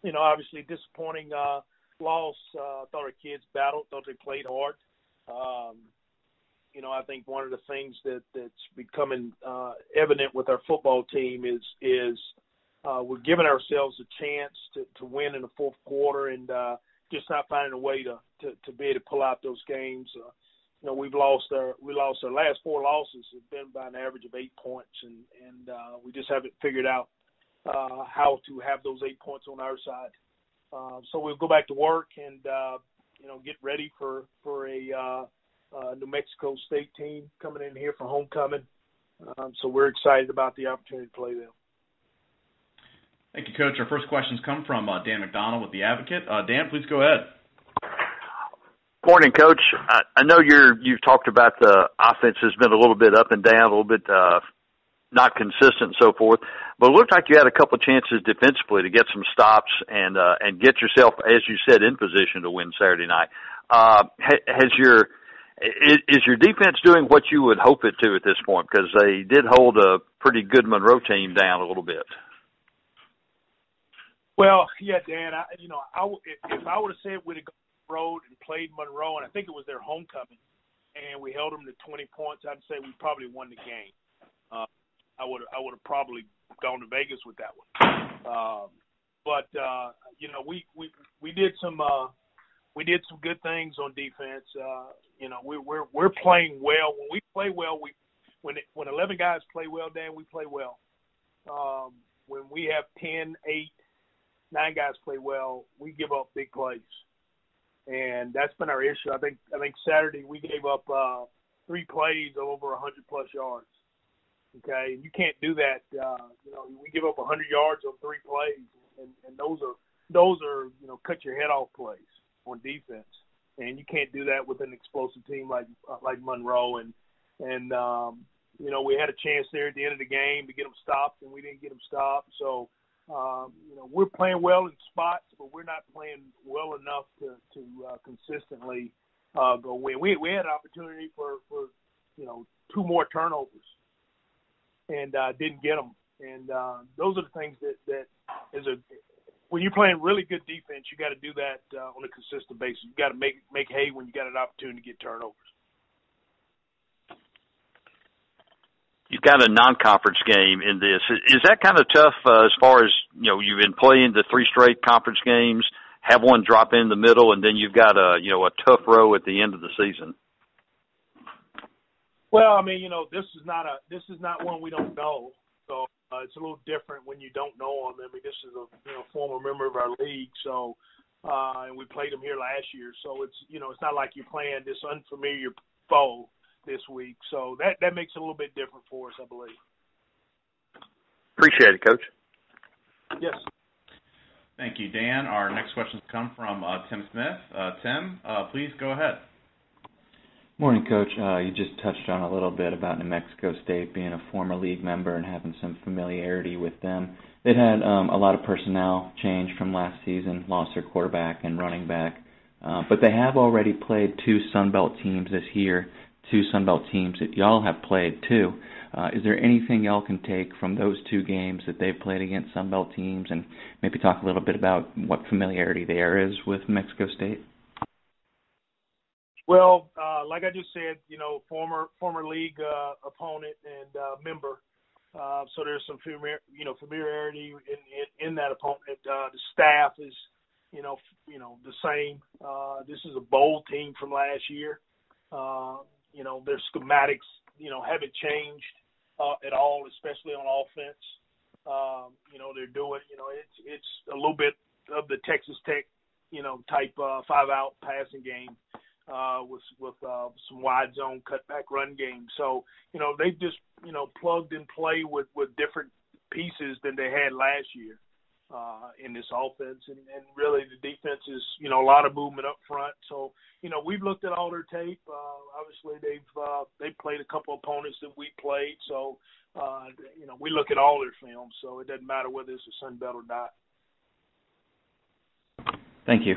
Obviously disappointing loss. Thought our kids battled, thought they played hard. I think one of the things that's becoming evident with our football team is we're giving ourselves a chance to win in the fourth quarter and just not finding a way to be able to pull out those games. We lost our last four losses have been by an average of 8 points, and we just haven't figured out how to have those 8 points on our side. So we'll go back to work and get ready for a New Mexico State team coming in here for homecoming. So we're excited about the opportunity to play them. Thank you, Coach. Our first questions come from Dan McDonald with The Advocate. Dan, please go ahead. Morning, Coach. I know you've talked about the offense has been a little bit up and down, a little bit not consistent and so forth, but it looked like you had a couple of chances defensively to get some stops and get yourself, as you said, in position to win Saturday night. Is your defense doing what you would hope it to at this point? Because they did hold a pretty good Monroe team down a little bit. Well, yeah, Dan. If I would have said we'd have gone on the road and played Monroe, and I think it was their homecoming, and we held them to 20 points, I'd say we probably won the game. I would have probably gone to Vegas with that one. But we did some good things on defense. We're playing well. When we play well, when 11 guys play well, Dan, we play well. When we have 10, 8, 9 guys play well, we give up big plays, and that's been our issue. I think Saturday we gave up 3 plays of over 100+ yards. Okay, and you can't do that. We give up 100 yards on 3 plays, and those are cut your head off plays on defense, and you can't do that with an explosive team like Monroe. And we had a chance there at the end of the game to get them stopped, and we didn't get them stopped. So we're playing well in spots, but we're not playing well enough to consistently go win. We had an opportunity for 2 more turnovers and didn't get them. And those are the things that when you're playing really good defense, you got to do that on a consistent basis. You got to make hay when you got an opportunity to get turnovers. You've got a non-conference game in this. Is that kind of tough as far as, you've been playing the 3 straight conference games, have one drop in the middle, and then you've got a tough row at the end of the season? Well, this is not one we don't know. So it's a little different when you don't know them. This is a former member of our league, so and we played them here last year. So it's it's not like you're playing this unfamiliar foe this week. So that makes it a little bit different for us, I believe. Appreciate it, Coach. Yes. Thank you, Dan. Our next questions come from Tim Smith. Tim, please go ahead. Morning, Coach. You just touched on a little bit about New Mexico State being a former league member and having some familiarity with them. They'd had a lot of personnel change from last season, lost their quarterback and running back, but they have already played 2 Sun Belt teams this year, 2 Sun Belt teams that y'all have played too. Is there anything y'all can take from those 2 games that they've played against Sun Belt teams, and maybe talk a little bit about what familiarity there is with Mexico State? Well, like I just said, former league opponent and member. So there's some familiarity in that opponent. The staff is, the same. This is a bowl team from last year. Their schematics, haven't changed at all, especially on offense. They're doing, it's a little bit of the Texas Tech, type 5-out passing game. With some wide zone cutback run game. So, they just, plugged and play with different pieces than they had last year in this offense. And really the defense is, a lot of movement up front. So, we've looked at all their tape. Obviously they've played a couple opponents that we played. So, we look at all their films. So it doesn't matter whether it's a Sun Belt or not. Thank you.